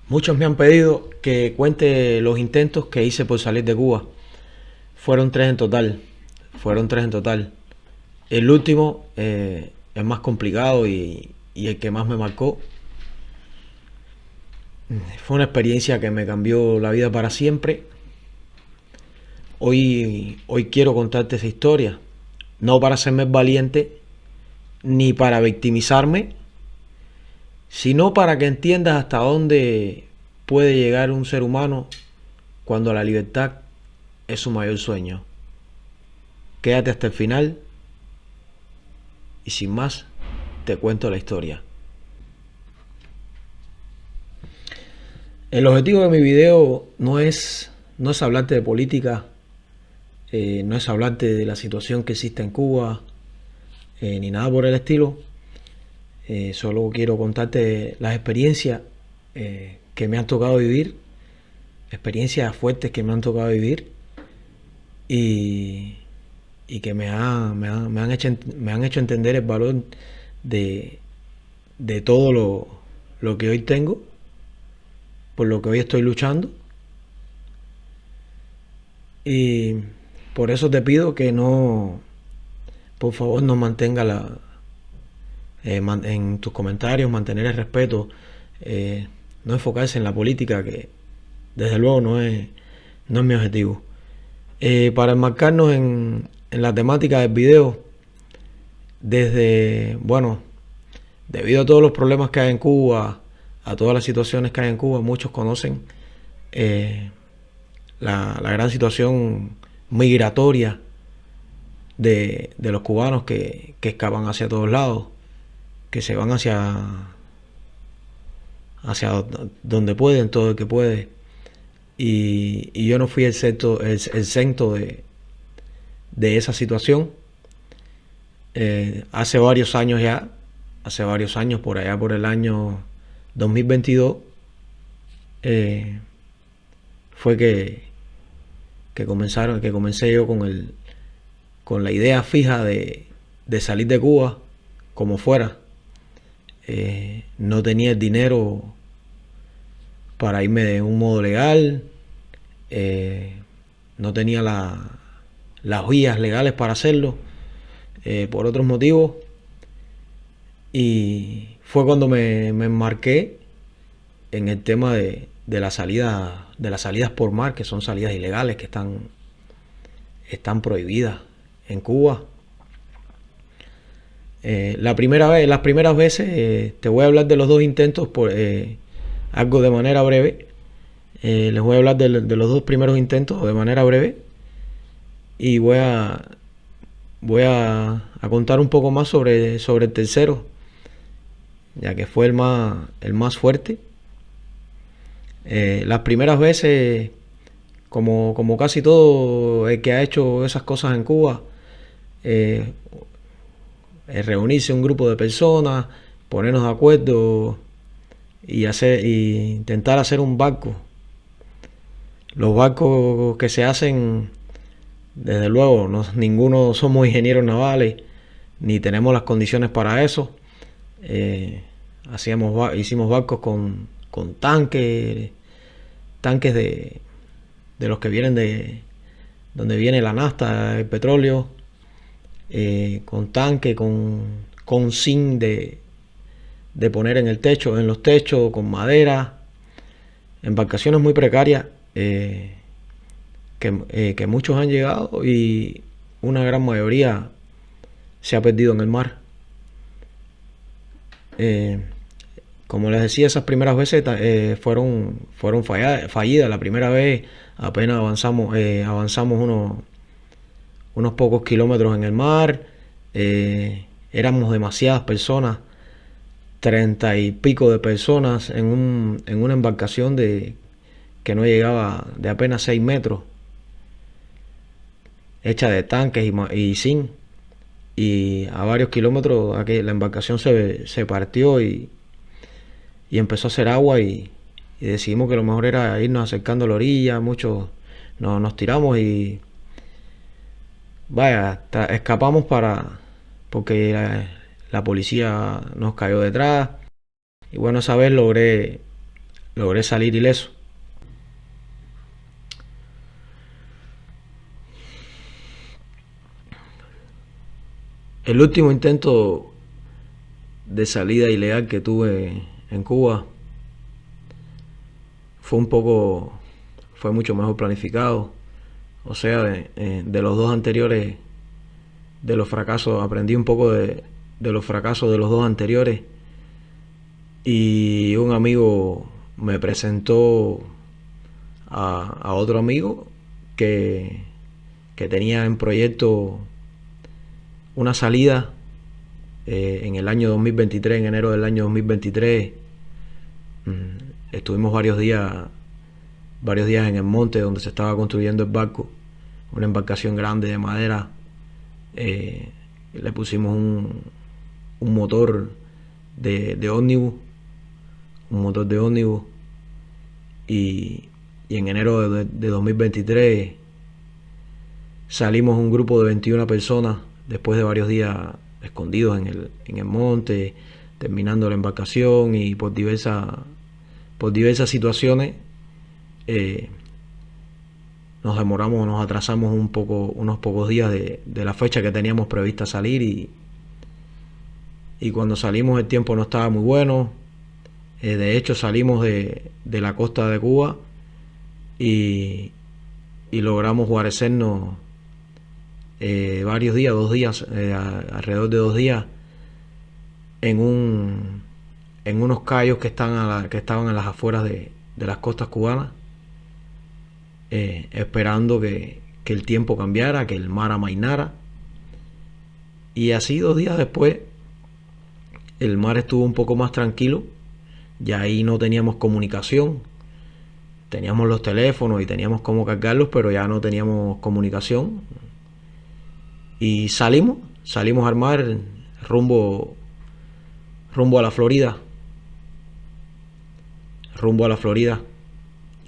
Muchos me han pedido que cuente los intentos que hice por salir de Cuba. Fueron tres en total. Fueron tres en total. El último es más complicado y el que más me marcó. Fue una experiencia que me cambió la vida para siempre. Hoy quiero contarte esa historia. No para hacerme valiente ni para victimizarme, sino para que entiendas hasta dónde puede llegar un ser humano cuando la libertad es su mayor sueño. Quédate hasta el final y sin más te cuento la historia. El objetivo de mi video no es hablarte de política, no es hablarte de la situación que existe en Cuba, ni nada por el estilo. Solo quiero contarte las experiencias que me han tocado vivir, experiencias fuertes que me han tocado vivir y, y que me han hecho entender el valor de, de todo lo que hoy tengo, por lo que hoy estoy luchando. Y por eso te pido que no, por favor, nos mantenga en tus comentarios, mantener el respeto, no enfocarse en la política, que desde luego no es mi objetivo. Para enmarcarnos en la temática del video, bueno, debido a todos los problemas que hay en Cuba, a todas las situaciones que hay en Cuba, muchos conocen eh, la gran situación migratoria de los cubanos que escapan hacia todos lados, que se van hacia donde pueden, todo el que puede. Y yo no fui exento de esa situación. Hace varios años ya, por allá por el año 2022, fue que comencé yo con la idea fija de salir de Cuba como fuera. No tenía el dinero para irme de un modo legal, no tenía las vías legales para hacerlo, por otros motivos, y fue cuando me enmarqué en el tema de las salidas por mar, que son salidas ilegales que están prohibidas en Cuba. Las primeras veces, te voy a hablar de los dos intentos por algo de manera breve. Les voy a hablar de los dos primeros intentos de manera breve y voy a contar un poco más sobre el tercero, ya que fue el más fuerte. Las primeras veces, como casi todo el que ha hecho esas cosas en Cuba, reunirse un grupo de personas, ponernos de acuerdo y intentar hacer un barco. Los barcos que se hacen, desde luego, ninguno somos ingenieros navales, ni tenemos las condiciones para eso. Hicimos barcos con tanques de los que vienen de donde viene la nafta, el petróleo, con tanque, con zinc de poner en los techos, con madera, embarcaciones muy precarias, que muchos han llegado y una gran mayoría se ha perdido en el mar. Como les decía, esas primeras veces fueron fallidas. La primera vez apenas avanzamos unos pocos kilómetros en el mar. Éramos demasiadas personas, 30 y pico de personas en una embarcación que no llegaba de apenas 6 metros, hecha de tanques y zinc. Y a varios kilómetros la embarcación se partió y empezó a hacer agua y decidimos que lo mejor era irnos acercando a la orilla. Muchos nos tiramos y vaya, escapamos porque la policía nos cayó detrás. Y bueno, esa vez logré salir ileso. El último intento de salida ilegal que tuve en Cuba fue mucho mejor planificado. O sea, de los dos anteriores, de los fracasos, aprendí un poco de los fracasos de los dos anteriores. Y un amigo me presentó a otro amigo que tenía en proyecto una salida en el año 2023, en enero del año 2023. Estuvimos varios días en el monte donde se estaba construyendo el barco, una embarcación grande de madera. Le pusimos un motor de ómnibus, y en enero de 2023 salimos un grupo de 21 personas después de varios días escondidos en el monte, terminando la embarcación, y por diversas situaciones nos atrasamos unos pocos días de la fecha que teníamos prevista salir, y cuando salimos el tiempo no estaba muy bueno. De hecho, salimos de la costa de Cuba y logramos guarecernos varios días, alrededor de 2 días, en unos cayos que estaban a las afueras de las costas cubanas, esperando que el tiempo cambiara, que el mar amainara. Y así 2 días después el mar estuvo un poco más tranquilo. Ya ahí no teníamos comunicación. Teníamos los teléfonos y teníamos cómo cargarlos, pero ya no teníamos comunicación. Y salimos al mar rumbo a la Florida.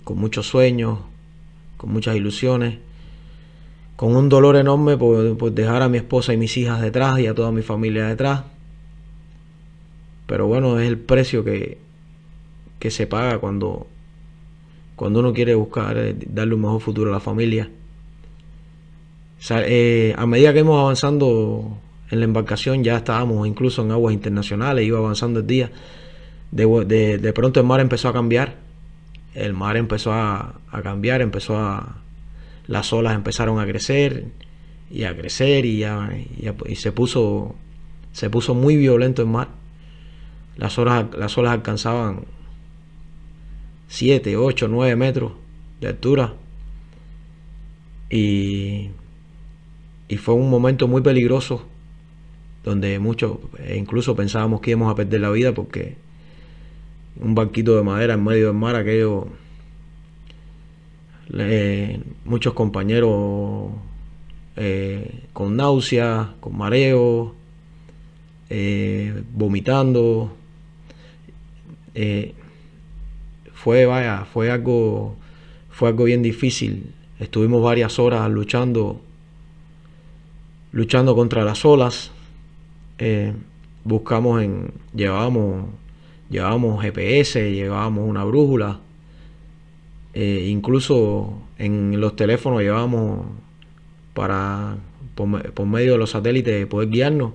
Con muchos sueños, con muchas ilusiones, con un dolor enorme por dejar a mi esposa y mis hijas detrás y a toda mi familia detrás. Pero bueno, es el precio que se paga cuando uno quiere buscar darle un mejor futuro a la familia. A medida que íbamos avanzando en la embarcación, ya estábamos incluso en aguas internacionales, iba avanzando el día. De pronto el mar empezó a cambiar. Las olas empezaron a crecer y se puso muy violento el mar. Las olas alcanzaban 7, 8, 9 metros de altura, y fue un momento muy peligroso donde muchos incluso pensábamos que íbamos a perder la vida, porque un banquito de madera en medio del mar, aquello, muchos compañeros con náuseas, con mareos, vomitando. Fue algo bien difícil. Estuvimos varias horas luchando contra las olas. Llevábamos GPS, llevábamos una brújula, incluso en los teléfonos llevábamos por medio de los satélites poder guiarnos.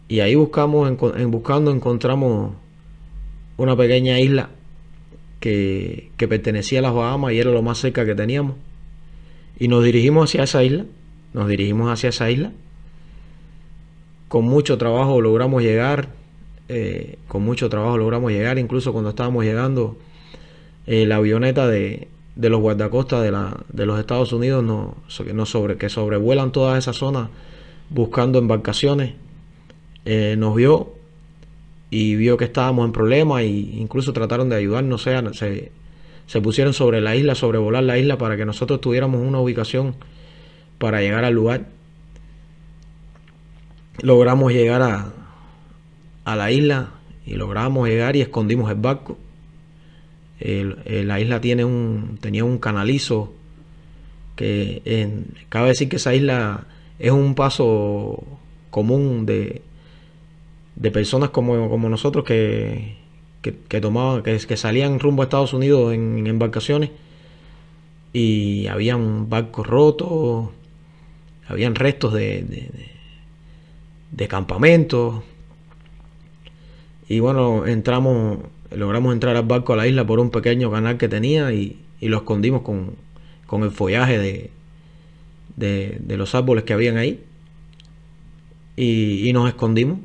Y ahí encontramos una pequeña isla que pertenecía a las Bahamas y era lo más cerca que teníamos. Y nos dirigimos hacia esa isla. Con mucho trabajo logramos llegar. Incluso cuando estábamos llegando, la avioneta de los guardacostas de los Estados Unidos que sobrevuelan toda esa zona buscando embarcaciones, nos vio y vio que estábamos en problemas, e incluso trataron de ayudarnos. Se pusieron sobre la isla, sobrevolar la isla, para que nosotros tuviéramos una ubicación para llegar al lugar. Logramos llegar a la isla y escondimos el barco. La isla tenía un canalizo cabe decir que esa isla es un paso común de personas como nosotros que que tomaban, que salían rumbo a Estados Unidos en embarcaciones, y habían barcos rotos, habían restos de campamentos. Y bueno, logramos entrar al barco a la isla por un pequeño canal que tenía, y lo escondimos con el follaje de los árboles que habían ahí. Y nos escondimos.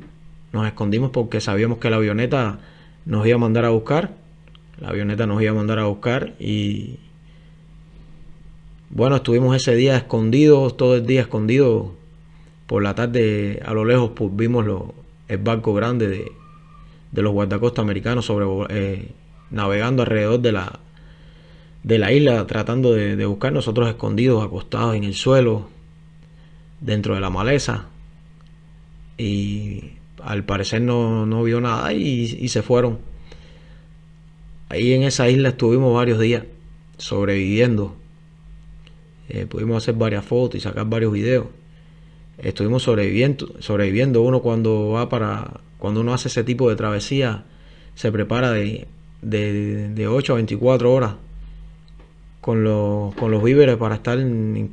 Nos escondimos porque sabíamos que la avioneta nos iba a mandar a buscar. La avioneta nos iba a mandar a buscar, y bueno, estuvimos ese día escondidos, todo el día escondidos. Por la tarde, a lo lejos, pues, vimos el barco grande de los guardacostas americanos navegando alrededor de la isla, tratando de buscar. Nosotros escondidos, acostados en el suelo, dentro de la maleza, y al parecer no vio nada, y se fueron. Ahí en esa isla estuvimos varios días sobreviviendo. Pudimos hacer varias fotos y sacar varios videos. Estuvimos sobreviviendo. Cuando uno hace ese tipo de travesía, se prepara de 8 a 24 horas con los víveres para estar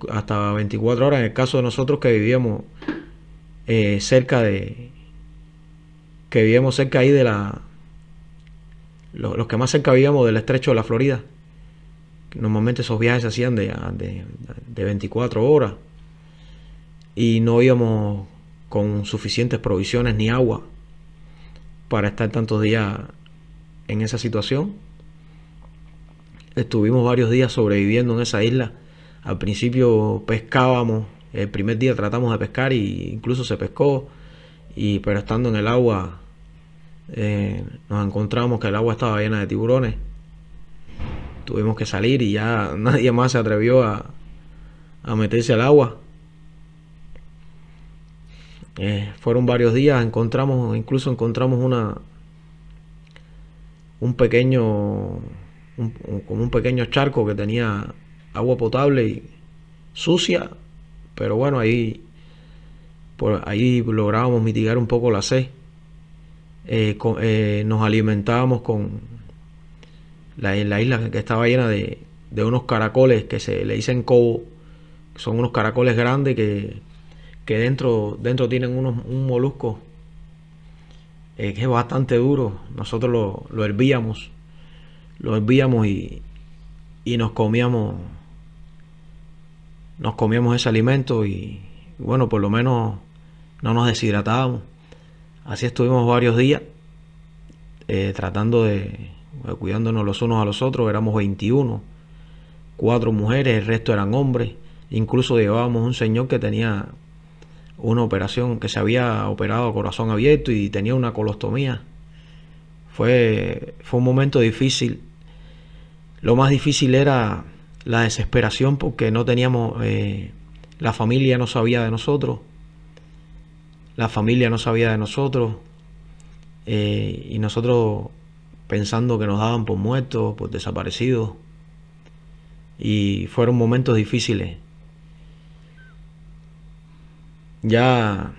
hasta 24 horas. En el caso de nosotros, que vivíamos cerca ahí los que más cerca vivíamos del estrecho de la Florida. Normalmente esos viajes se hacían de 24 horas, y no íbamos con suficientes provisiones ni agua para estar tantos días en esa situación. Estuvimos varios días sobreviviendo en esa isla. Al principio pescábamos. El primer día tratamos de pescar, y incluso se pescó, pero estando en el agua nos encontramos que el agua estaba llena de tiburones. Tuvimos que salir, y ya nadie más se atrevió a meterse al agua. Fueron varios días. Incluso encontramos como un pequeño charco que tenía agua potable y sucia, pero bueno, por ahí lográbamos mitigar un poco la sed. Nos alimentábamos con la isla, que estaba llena de unos caracoles que se le dicen cobo. Son unos caracoles grandes que dentro tienen un molusco que es bastante duro. Nosotros lo hervíamos y nos comíamos ese alimento, y bueno, por lo menos no nos deshidratábamos. Así estuvimos varios días cuidándonos los unos a los otros. Éramos 21, 4 mujeres, el resto eran hombres. Incluso llevábamos un señor que tenía una operación, que se había operado a corazón abierto y tenía una colostomía. Fue un momento difícil. Lo más difícil era la desesperación, porque no teníamos, la familia no sabía de nosotros. Y nosotros pensando que nos daban por muertos, por desaparecidos. Y fueron momentos difíciles. Ya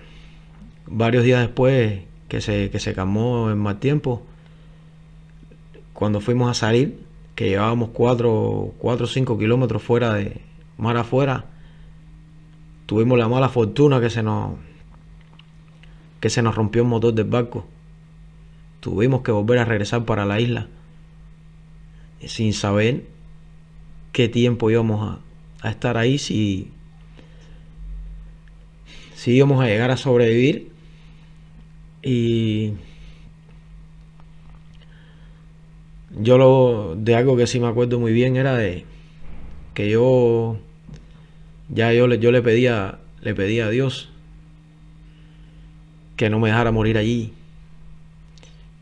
varios días después que se calmó el mal tiempo, cuando fuimos a salir, que llevábamos 4 o 5 kilómetros fuera de mar afuera, tuvimos la mala fortuna que se nos rompió el motor del barco. Tuvimos que volver a regresar para la isla, sin saber qué tiempo íbamos a estar ahí, si íbamos a llegar a sobrevivir. Y de algo que sí me acuerdo muy bien era de que yo le pedía a Dios que no me dejara morir allí,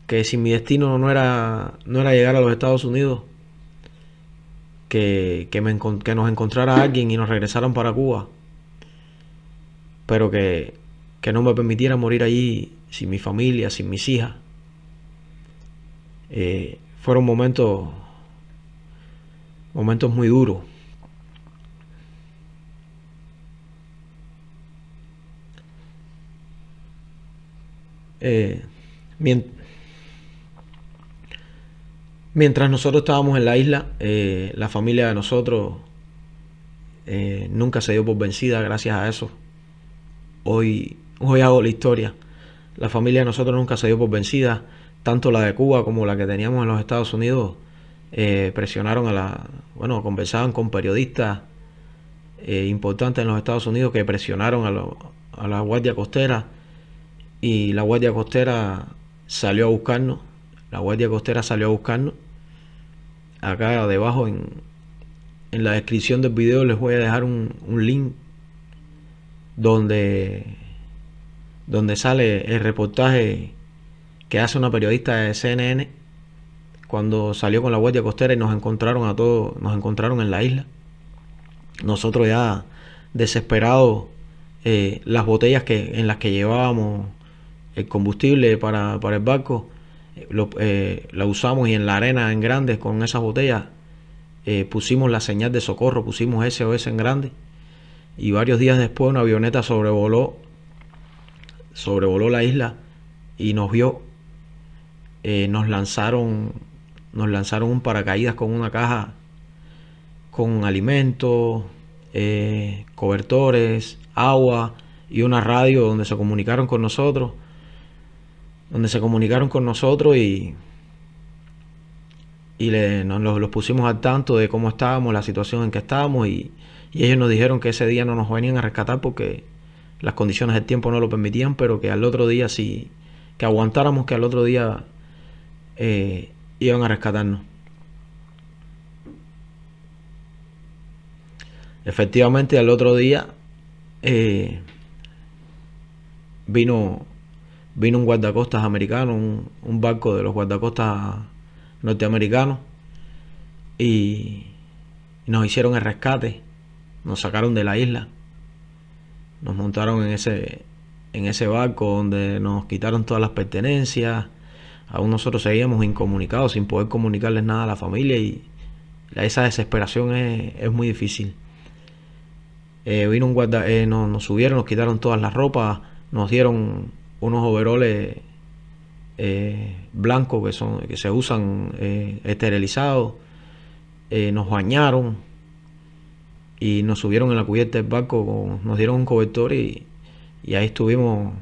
que si mi destino no era llegar a los Estados Unidos, que nos encontrara alguien y nos regresaran para Cuba, pero que no me permitiera morir allí sin mi familia, sin mis hijas. Fueron momentos muy duros. Mientras nosotros estábamos en la isla, la familia de nosotros nunca se dio por vencida. Gracias a eso hoy hago la historia. La familia de nosotros nunca se dio por vencida. Tanto la de Cuba como la que teníamos en los Estados Unidos presionaron bueno, conversaban con periodistas importantes en los Estados Unidos que presionaron a la Guardia Costera, y la Guardia Costera salió a buscarnos. La Guardia Costera salió a buscarnos. Acá debajo en la descripción del video les voy a dejar un link donde sale el reportaje que hace una periodista de CNN cuando salió con la Guardia Costera y nos encontraron a todos, nos encontraron en la isla. Nosotros ya desesperados, las botellas en las que llevábamos el combustible para el barco, la usamos, y en la arena en grande con esas botellas pusimos la señal de socorro, pusimos SOS en grande, y varios días después una avioneta sobrevoló la isla y nos vio. Nos lanzaron un paracaídas con una caja con alimentos, cobertores, agua y una radio donde se comunicaron con nosotros, nos los pusimos al tanto de cómo estábamos, la situación en que estábamos, y ellos nos dijeron que ese día no nos venían a rescatar porque las condiciones del tiempo no lo permitían, pero que al otro día sí, que aguantáramos, que al otro día iban a rescatarnos. Efectivamente, al otro día vino un guardacostas americano, un barco de los guardacostas norteamericanos, y nos hicieron el rescate, nos sacaron de la isla, nos montaron en ese barco donde nos quitaron todas las pertenencias. Aún nosotros seguíamos incomunicados, sin poder comunicarles nada a la familia, y esa desesperación es muy difícil. Vino un guarda, nos subieron, nos quitaron todas las ropas, nos dieron unos overoles blancos que se usan esterilizados, nos bañaron y nos subieron en la cubierta del barco, nos dieron un cobertor, y ahí estuvimos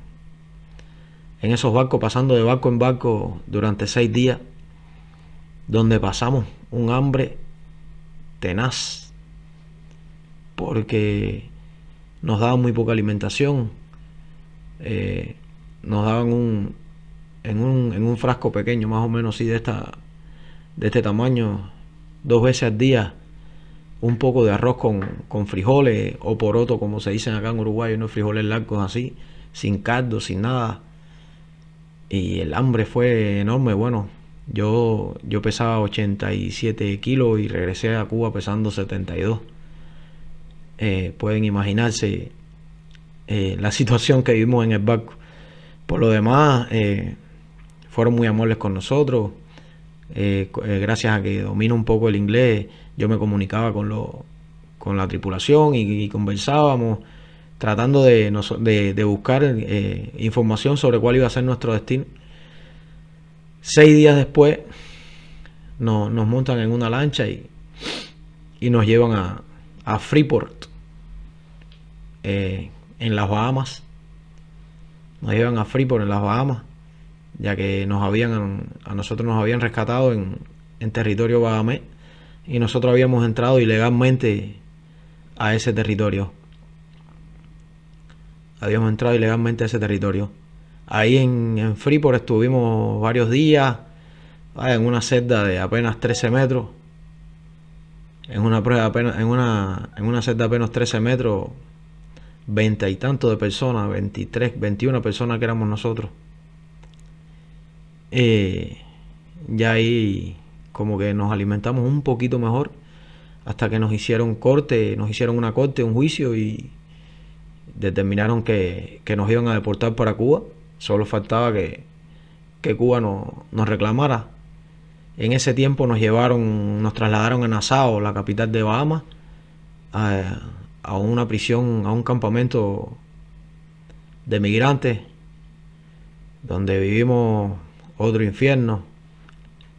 en esos barcos, pasando de barco en barco durante 6 días, donde pasamos un hambre tenaz porque nos daban muy poca alimentación. Nos daban en un frasco pequeño, más o menos así de este tamaño, 2 veces al día, un poco de arroz con frijoles o poroto, como se dicen acá en Uruguay, unos frijoles largos así, sin caldo, sin nada. Y el hambre fue enorme. Bueno, yo pesaba 87 kilos y regresé a Cuba pesando 72. Pueden imaginarse la situación que vivimos en el barco. Por lo demás, fueron muy amables con nosotros. Gracias a que domino un poco el inglés, yo me comunicaba con la tripulación y conversábamos, tratando de buscar información sobre cuál iba a ser nuestro destino. 6 días después nos montan en una lancha y nos llevan a Freeport, en las Bahamas. Nos llevan a Freeport en las Bahamas, ya que a nosotros nos habían rescatado en territorio bahamés, y nosotros habíamos entrado ilegalmente a ese territorio. Ahí en Freeport estuvimos varios días, en una celda de apenas 13 metros. En una celda de apenas 13 metros, 20 y tantos de personas, 23, 21 personas que éramos nosotros. Ya ahí como que nos alimentamos un poquito mejor, hasta que nos hicieron una corte, un juicio, y determinaron que nos iban a deportar para Cuba. Solo faltaba que Cuba nos reclamara. En ese tiempo nos trasladaron a Nassau, la capital de Bahamas, a una prisión, a un campamento de migrantes, donde vivimos otro infierno,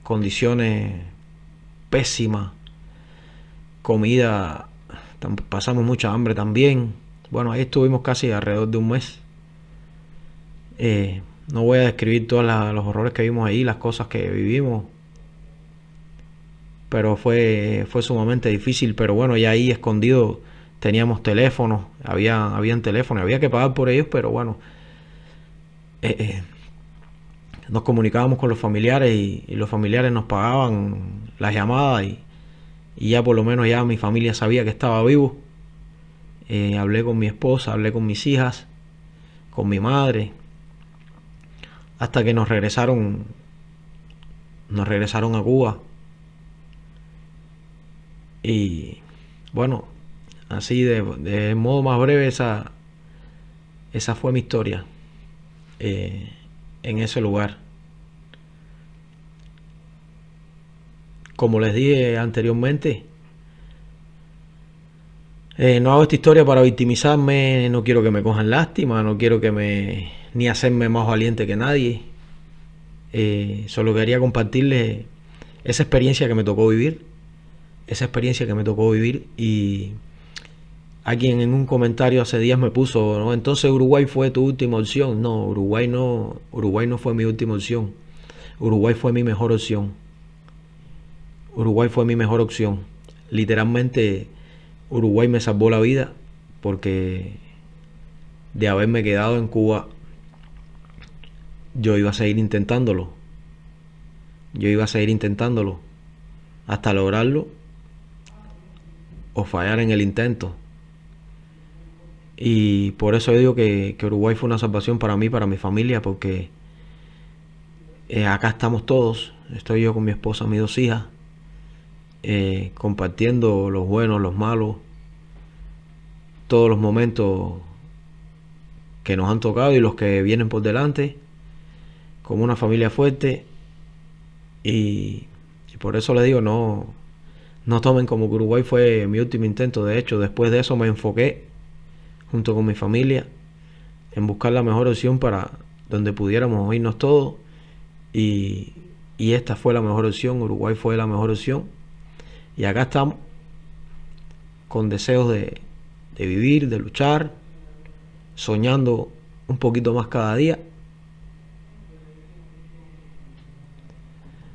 condiciones pésimas, comida, pasamos mucha hambre también. Bueno, ahí estuvimos casi alrededor de un mes. No voy a describir todos los horrores que vimos ahí, las cosas que vivimos, pero fue sumamente difícil. Pero bueno, ya ahí escondido teníamos teléfonos, habían teléfonos, había que pagar por ellos, pero bueno, nos comunicábamos con los familiares y los familiares nos pagaban las llamadas y ya por lo menos ya mi familia sabía que estaba vivo. Hablé con mi esposa, hablé con mis hijas, con mi madre, hasta que nos regresaron a Cuba. Y bueno, así de modo más breve, esa fue mi historia en ese lugar. Como les dije anteriormente, no hago esta historia para victimizarme, no quiero que me cojan lástima, no quiero ni hacerme más valiente que nadie. Solo quería compartirles esa experiencia que me tocó vivir. Y alguien en un comentario hace días me puso, ¿no? Entonces Uruguay fue tu última opción. No, Uruguay no fue mi última opción. Uruguay fue mi mejor opción. Literalmente Uruguay me salvó la vida, porque de haberme quedado en Cuba yo iba a seguir intentándolo. Hasta lograrlo o fallar en el intento. Y por eso yo digo que Uruguay fue una salvación para mí, para mi familia, porque acá estamos todos. Estoy yo con mi esposa, mis 2 hijas, compartiendo los buenos, los malos, todos los momentos que nos han tocado y los que vienen por delante, como una familia fuerte. Y por eso les digo, no tomen como que Uruguay fue mi último intento. De hecho, después de eso me enfoqué, junto con mi familia, en buscar la mejor opción para donde pudiéramos irnos todos. Y esta fue la mejor opción. Uruguay fue la mejor opción. Y acá estamos, con deseos de vivir, de luchar, soñando un poquito más cada día.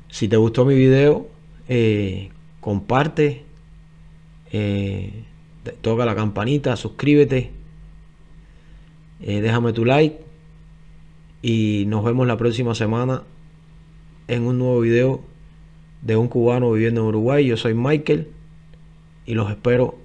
Si te gustó mi video, comparte, toca la campanita, suscríbete, déjame tu like y nos vemos la próxima semana en un nuevo video de un cubano viviendo en Uruguay. Yo soy Michael y los espero